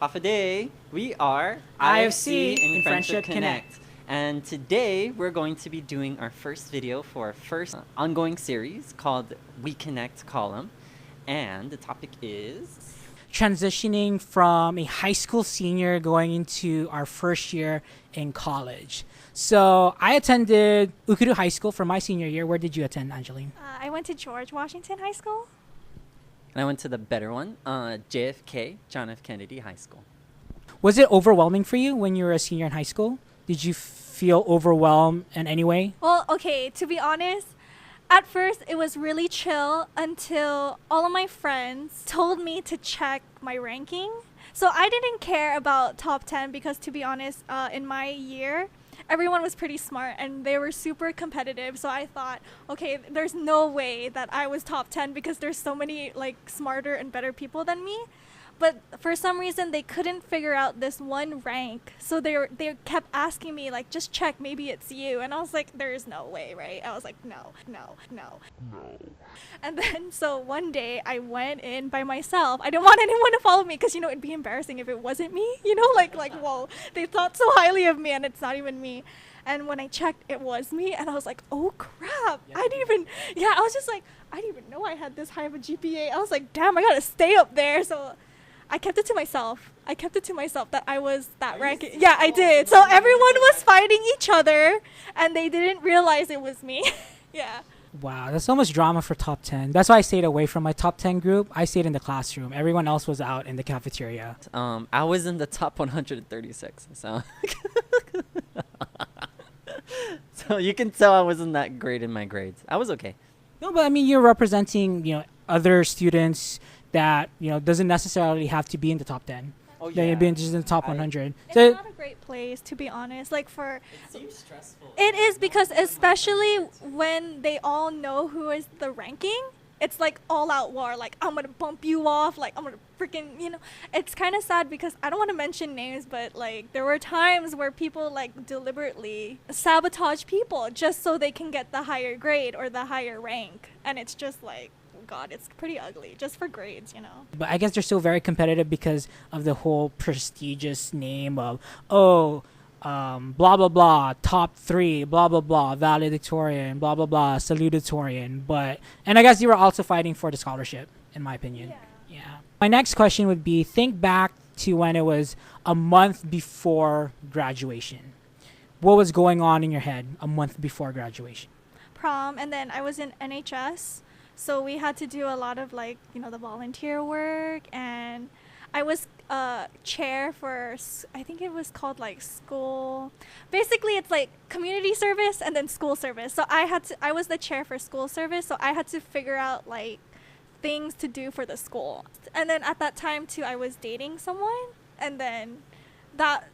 Half a day. We are IFC in Friendship Connect. And today we're going to be doing our first video for our first ongoing series called We Connect column. And the topic is transitioning from a high school senior going into our first year in college. So I attended Ukudu High School for my senior year. Where did you attend, Angelenne? I went to George Washington High School. And I went to the better one, JFK, John F. Kennedy High School. Was it overwhelming for you when you were a senior in high school? Did you feel overwhelmed in any way? Well, okay, to be honest, at first it was really chill until all of my friends told me to check my ranking. So I didn't care about top 10 because, to be honest, in my year, everyone was pretty smart and they were super competitive. So I thought, okay, there's no way that I was top 10 because there's so many like smarter and better people than me. But for some reason, they couldn't figure out this one rank. So they kept asking me, like, just check, maybe it's you. And I was like, there's no way, right? I was like, no. And then, so one day, I went in by myself. I didn't want anyone to follow me because, it'd be embarrassing if it wasn't me. Like, whoa, they thought so highly of me and it's not even me. And when I checked, it was me. And I was like, oh, crap. I didn't even know I had this high of a GPA. I was like, damn, I got to stay up there. So I kept it to myself. That I was that ranking. Yeah, I did. So everyone was fighting each other and they didn't realize it was me. Yeah. Wow, that's so much drama for top 10. That's why I stayed away from my top 10 group. I stayed in the classroom. Everyone else was out in the cafeteria. I was in the top 136. So so you can tell I wasn't that great in my grades. I was okay. No, but I mean, you're representing, other students that, doesn't necessarily have to be in the top 10. Oh, yeah. They've been just in the top 100. It's not a great place, to be honest. Like, It seems stressful. it is because especially when they all know who is the ranking, it's like all out war. Like, I'm going to bump you off. Like, I'm going to freaking, it's kind of sad because I don't want to mention names, but like there were times where people like deliberately sabotage people just so they can get the higher grade or the higher rank. And it's just like, God, it's pretty ugly just for grades, But I guess they're still very competitive because of the whole prestigious name of, blah, blah, blah, top 3, blah, blah, blah, valedictorian, blah, blah, blah, salutatorian. And I guess you were also fighting for the scholarship, in my opinion. Yeah. My next question would be, think back to when it was a month before graduation. What was going on in your head a month before graduation? Prom, and then I was in NHS. So we had to do a lot of the volunteer work, and I was chair for, I think it was called school. Basically, it's like community service and then school service. So I was the chair for school service, so I had to figure out things to do for the school. And then at that time too, I was dating someone, and then that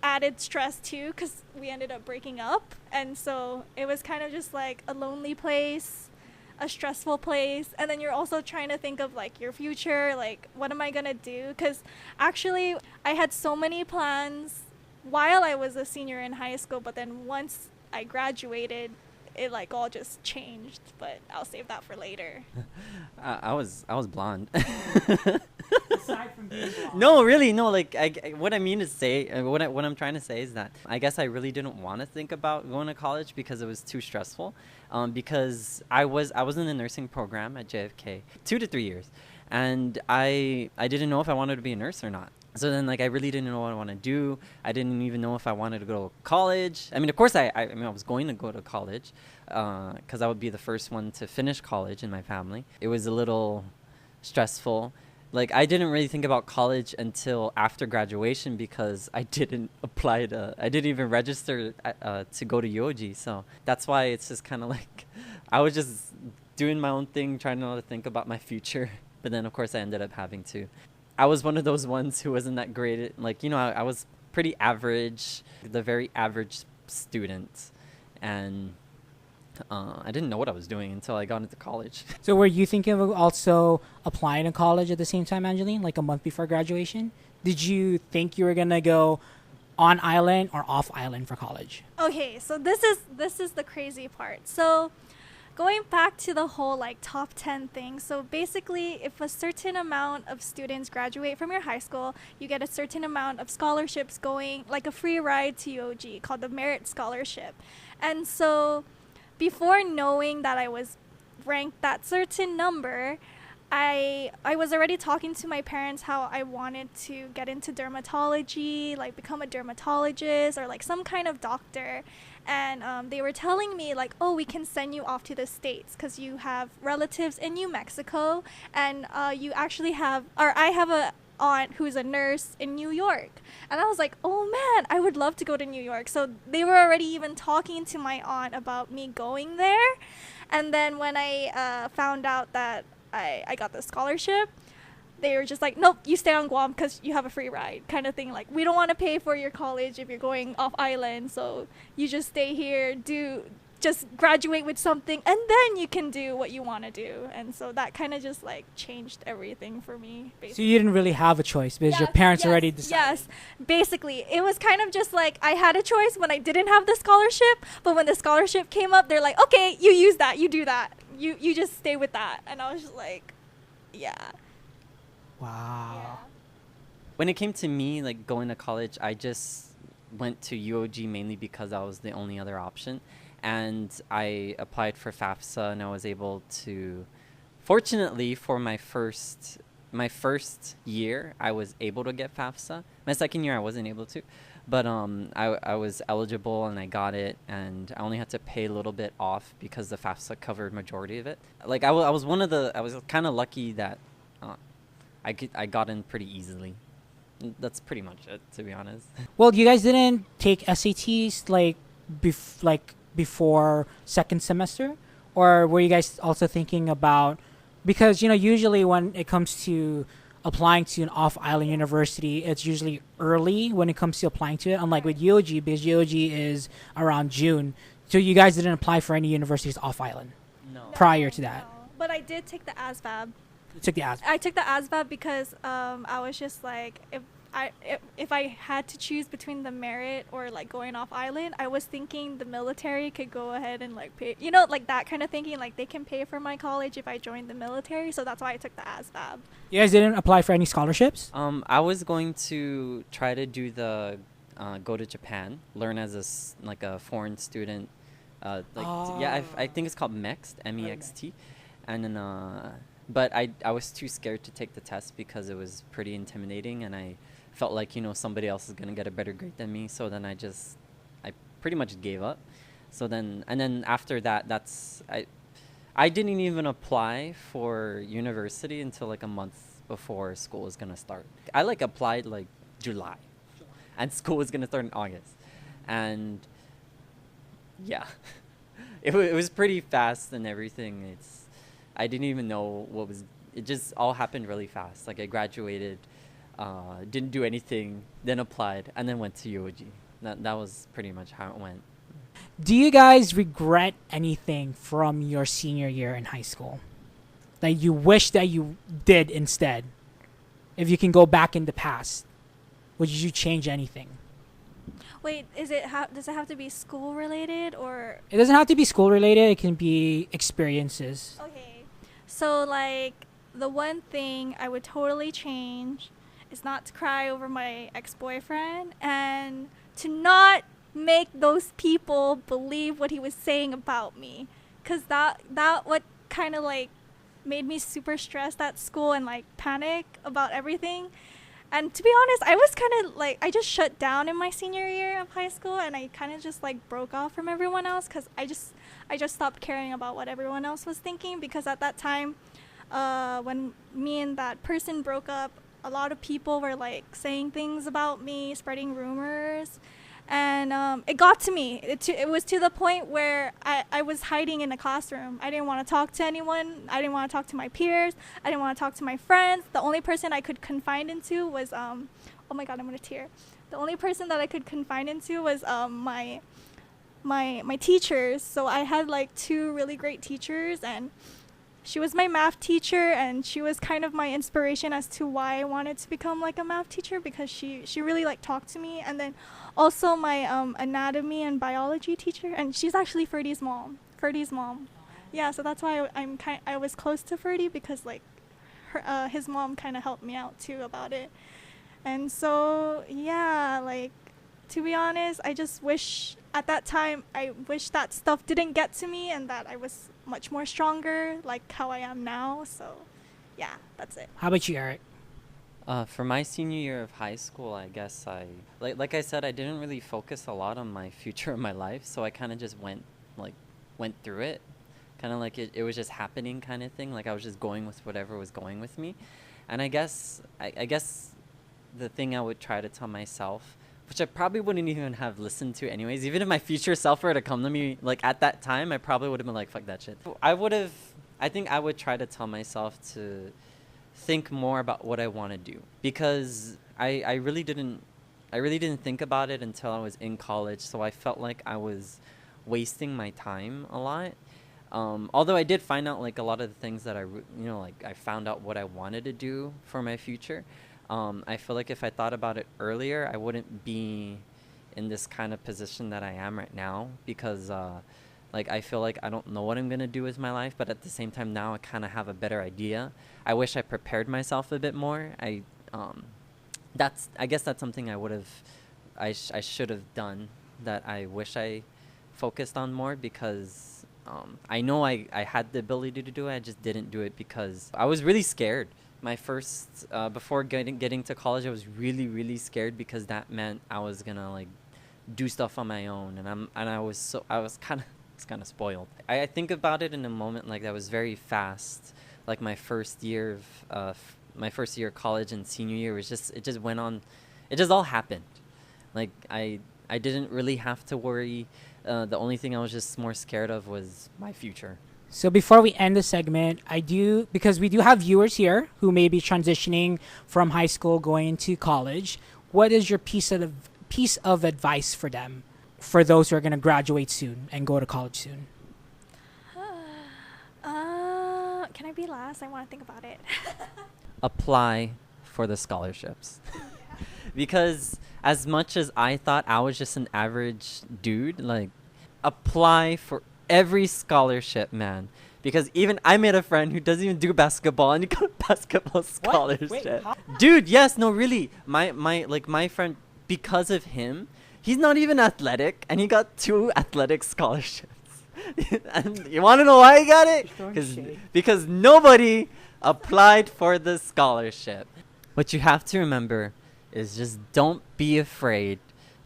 added stress too because we ended up breaking up, and so it was kind of just like a lonely place, a stressful place. And then you're also trying to think of your future, what am I gonna do? Because actually I had so many plans while I was a senior in high school, but then once I graduated, it all just changed. But I'll save that for later. I was blonde. Aside from being blonde. No, really, no. What I mean to say, what I'm trying to say is that I guess I really didn't want to think about going to college because it was too stressful. Because I was in the nursing program at JFK 2 to 3 years, and I didn't know if I wanted to be a nurse or not. So then I really didn't know what I want to do. I didn't even know if I wanted to go to college. I mean, of course, I was going to go to college because I would be the first one to finish college in my family. It was a little stressful. I didn't really think about college until after graduation because I didn't even register to go to UOG. So that's why it's just kind of I was just doing my own thing, trying not to think about my future. But then, of course, I ended up having to. I was one of those ones who wasn't that great at, I was pretty average, the very average student. And I didn't know what I was doing until I got into college. So were you thinking of also applying to college at the same time, Angelenne, a month before graduation? Did you think you were going to go on island or off island for college? Okay, so this is the crazy part. So going back to the whole like top 10 thing. So basically, if a certain amount of students graduate from your high school, you get a certain amount of scholarships going, like a free ride to UOG called the Merit Scholarship. And so before knowing that I was ranked that certain number, I was already talking to my parents how I wanted to get into dermatology, like become a dermatologist or like some kind of doctor. And they were telling me like, oh, we can send you off to the States because you have relatives in New Mexico, and you actually have, or I have a aunt who's a nurse in New York. And I was like, oh man, I would love to go to New York. So they were already even talking to my aunt about me going there. And then when I found out that I got the scholarship, they were just like, nope, you stay on Guam because you have a free ride kind of thing. Like, we don't want to pay for your college if you're going off island, so you just stay here, just graduate with something, and then you can do what you want to do. And so that kind of just like changed everything for me, basically. So you didn't really have a choice because your parents already decided. Yes, basically. It was kind of just like I had a choice when I didn't have the scholarship, but when the scholarship came up, they're like, okay, you use that, you do that. You just stay with that. And I was just like, yeah. Wow. Yeah. When it came to me, like going to college, I just went to UOG mainly because that was the only other option. And I applied for FAFSA, and I was able to, fortunately for my first year, I was able to get FAFSA. My second year, I wasn't able to. But I was eligible, and I got it, and I only had to pay a little bit off because the FAFSA covered majority of it. Like I was kind of lucky that I got in pretty easily. That's pretty much it, to be honest. Well, you guys didn't take SATs like before second semester, or were you guys also thinking about, because usually when it comes to applying to an off-island university, it's usually early when it comes to applying to it, unlike with UOG, because UOG is around June. So you guys didn't apply for any universities off-island? No. Prior to that? No. But I did take the ASVAB. You took the ASVAB? I took the ASVAB because I was just like, if I had to choose between the merit or like going off island, I was thinking the military could go ahead and like pay, like that kind of thinking, like they can pay for my college if I joined the military. So that's why I took the ASVAB. You guys didn't apply for any scholarships? I was going to try to do the go to Japan, learn as a foreign student. I think it's called MEXT, MEXT, and then but I was too scared to take the test because it was pretty intimidating, and I felt like somebody else is gonna get a better grade than me. So then I pretty much gave up. So then after that, I didn't even apply for university until like a month before school was gonna start. I applied like July, and school was gonna start in August, and yeah, it was pretty fast and everything. I didn't even know it just all happened really fast. Like I graduated, didn't do anything, then applied, and then went to UOG. That was pretty much how it went. Do you guys regret anything from your senior year in high school that you wish that you did instead? If you can go back in the past, would you change anything? Wait, does it have to be school related or? It doesn't have to be school related. It can be experiences. Okay. So, like, the one thing I would totally change is not to cry over my ex-boyfriend and to not make those people believe what he was saying about me. Because that what kind of, like, made me super stressed at school and, like, panic about everything. And to be honest, I was kind of, like, I just shut down in my senior year of high school, and I kind of just, like, broke off from everyone else because I just stopped caring about what everyone else was thinking, because at that time, when me and that person broke up, a lot of people were like saying things about me, spreading rumors, and it got to me. It was to the point where I was hiding in the classroom. I didn't want to talk to anyone. I didn't want to talk to my peers. I didn't want to talk to my friends. The only person I could confide into was oh my god, I'm gonna tear. The only person that I could confide into was my teachers. So I had like 2 really great teachers, and she was my math teacher, and she was kind of my inspiration as to why I wanted to become like a math teacher, because she really like talked to me. And then also my anatomy and biology teacher, and she's actually Ferdy's mom. yeah, so that's why I was close to Ferdy because like his mom kind of helped me out too about it. And so yeah, like to be honest, I just wish at that time I wish that stuff didn't get to me and that I was much more stronger like how I am now. So yeah, that's it. How about you, Eric? For my senior year of high school, I guess like I said, I didn't really focus a lot on my future in my life, so I kind of just went through it, kind of like it was just happening kind of thing. Like I was just going with whatever was going with me, and I guess the thing I would try to tell myself, which I probably wouldn't even have listened to anyways, even if my future self were to come to me like at that time, I probably would have been like, fuck that shit. I think I would try to tell myself to think more about what I want to do, because I really didn't think about it until I was in college, so I felt like I was wasting my time a lot. Although I did find out like a lot of the things that I found out what I wanted to do for my future. I feel like if I thought about it earlier, I wouldn't be in this kind of position that I am right now, because like I feel like I don't know what I'm gonna do with my life, but at the same time now I kind of have a better idea. I wish I prepared myself a bit more. I guess that's something I should have done, that I wish I focused on more, because I know I had the ability to do it. I just didn't do it because I was really scared. My first before getting to college, I was really scared, because that meant I was gonna like do stuff on my own, and I was kind of spoiled. I think about it in a moment like that was very fast. Like my first year of college and senior year was it just went on. It just all happened. Like I didn't really have to worry. The only thing I was just more scared of was my future. So before we end the segment, because we do have viewers here who may be transitioning from high school going into college. What is your piece of advice for them, for those who are going to graduate soon and go to college soon? Can I be last? I want to think about it. Apply for the scholarships. Because as much as I thought I was just an average dude, like, apply for every scholarship, man. Because even I made a friend who doesn't even do basketball, and he got a basketball scholarship. Wait, how? Dude, yes, no, really. My friend, because of him, he's not even athletic, and he got 2 athletic scholarships. And you want to know why he got it? Because nobody applied for the scholarship. What you have to remember is just don't be afraid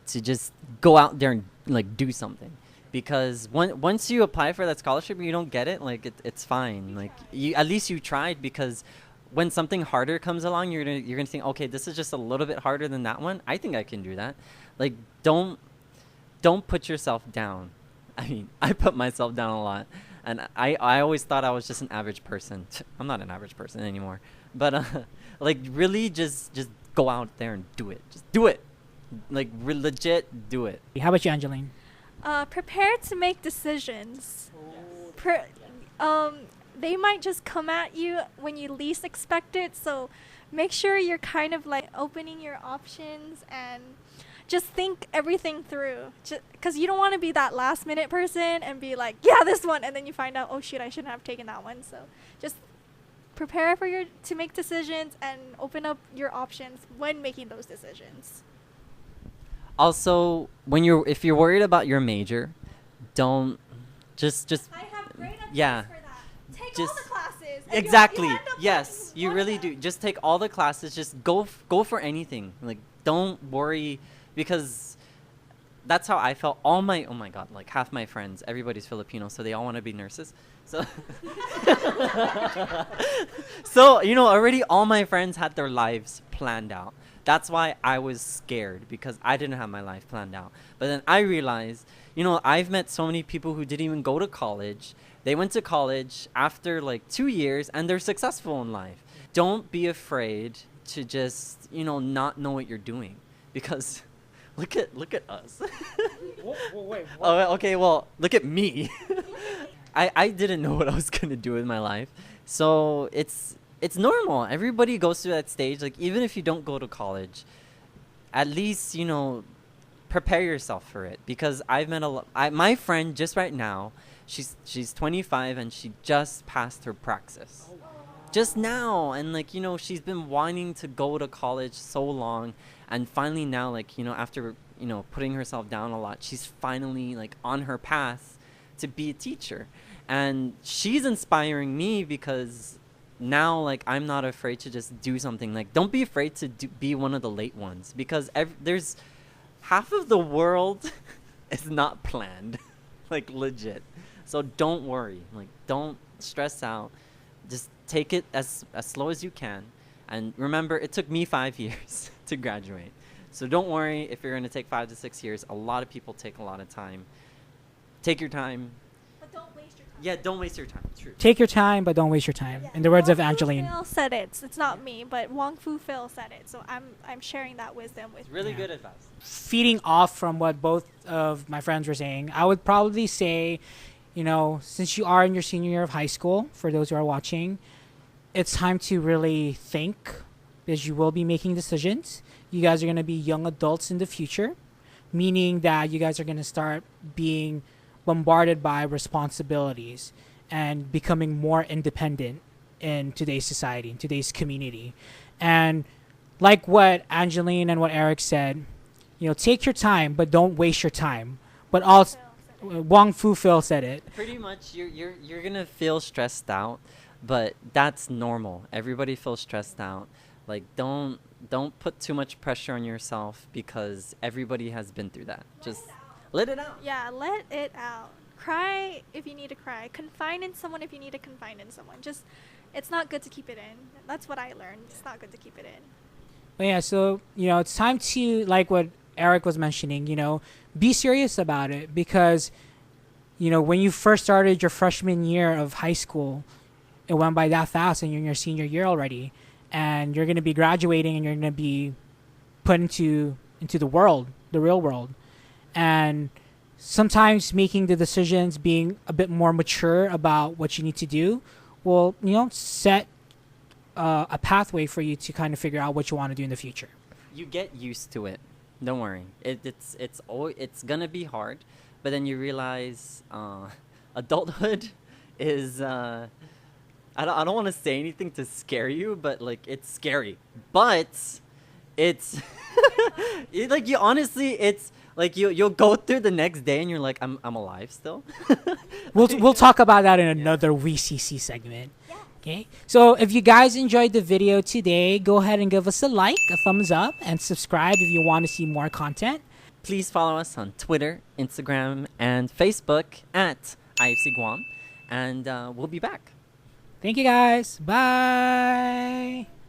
to just go out there and like do something. Because once you apply for that scholarship and you don't get it, like it's fine. Like at least you tried, because when something harder comes along, you're gonna think, okay, this is just a little bit harder than that one. I think I can do that. Like don't put yourself down. I mean, I put myself down a lot, and I always thought I was just an average person. I'm not an average person anymore. But like really just go out there and do it. Just do it. Like legit do it. How about you, Angelenne? Prepare to make decisions. They might just come at you when you least expect it, so make sure you're kind of like opening your options and just think everything through. Because you don't want to be that last minute person and be like, yeah, this one, and then you find out, oh shit, I shouldn't have taken that one. So just prepare to make decisions and open up your options when making those decisions. Also, if you're worried about your major, don't just I have great advice yeah. for that. Take Just- all the classes. and Exactly. you'll end up Yes, liking you one of really them. do. Just take all the classes. Just go for anything. Like don't worry, because that's how I felt. Oh my god, like half my friends, everybody's Filipino, so they all want to be nurses. So so already all my friends had their lives planned out. That's why I was scared, because I didn't have my life planned out. But then I realized, I've met so many people who didn't even go to college. They went to college after like 2 years and they're successful in life. Don't be afraid to just, not know what you're doing, because look at us. Wait. Oh, okay, well, look at me. I didn't know what I was going to do with my life. So it's normal. Everybody goes through that stage. Like, even if you don't go to college, at least, prepare yourself for it, because I've met a lot. My friend just right now, she's 25 and she just passed her praxis just now, and like, you know, she's been wanting to go to college so long, and finally now, like, you know, after, you know, putting herself down a lot, she's finally like on her path to be a teacher, and she's inspiring me because now, like, I'm not afraid to just do something. Like, don't be afraid to be one of the late ones, because there's half of the world is not planned, like, legit. So don't worry, like, don't stress out. Just take it as slow as you can. And remember, it took me 5 years to graduate. So don't worry if you're going to take 5 to 6 years. A lot of people take a lot of time. Take your time. But don't waste your time. Yeah, don't waste your time. True. Take your time, but don't waste your time. Yeah. In the words of Wong Fu Angelenne. Phil said it. It's not me, but Wong Fu Phil said it. So I'm sharing that wisdom with Really Yeah. good advice. Feeding off from what both of my friends were saying, I would probably say, you know, since you are in your senior year of high school, for those who are watching, it's time to really think, because you will be making decisions. You guys are going to be young adults in the future, meaning that you guys are going to start being bombarded by responsibilities and becoming more independent in today's society, in today's community. And like what Angeline and what Eric said, you know, take your time, but don't waste your time. But also, Wong Fu Phil said it. Pretty much, you're gonna feel stressed out, but that's normal. Everybody feels stressed out. Like, don't put too much pressure on yourself, because everybody has been through that. Just let it out. Yeah, let it out. Cry if you need to cry. Confine in someone if you need to confine in someone. Just, it's not good to keep it in. That's what I learned. It's not good to keep it in. But yeah, so, you know, it's time to, like what Eric was mentioning, you know, be serious about it, because, you know, when you first started your freshman year of high school, it went by that fast, and you're in your senior year already, and you're going to be graduating, and you're going to be put into the world, the real world. And sometimes making the decisions, being a bit more mature about what you need to do, will, you know, set a pathway for you to kind of figure out what you want to do in the future. You get used to it. Don't worry. It's gonna be hard, but then you realize adulthood is I don't want to say anything to scare you, but like, it's scary. But it's like, you honestly, it's like, you'll go through the next day and you're like, I'm alive still. We'll talk about that in another WeCC segment. Okay, so if you guys enjoyed the video today, go ahead and give us a like, a thumbs up, and subscribe if you want to see more content. Please follow us on Twitter, Instagram, and Facebook at IFC Guam, and we'll be back. Thank you guys. Bye.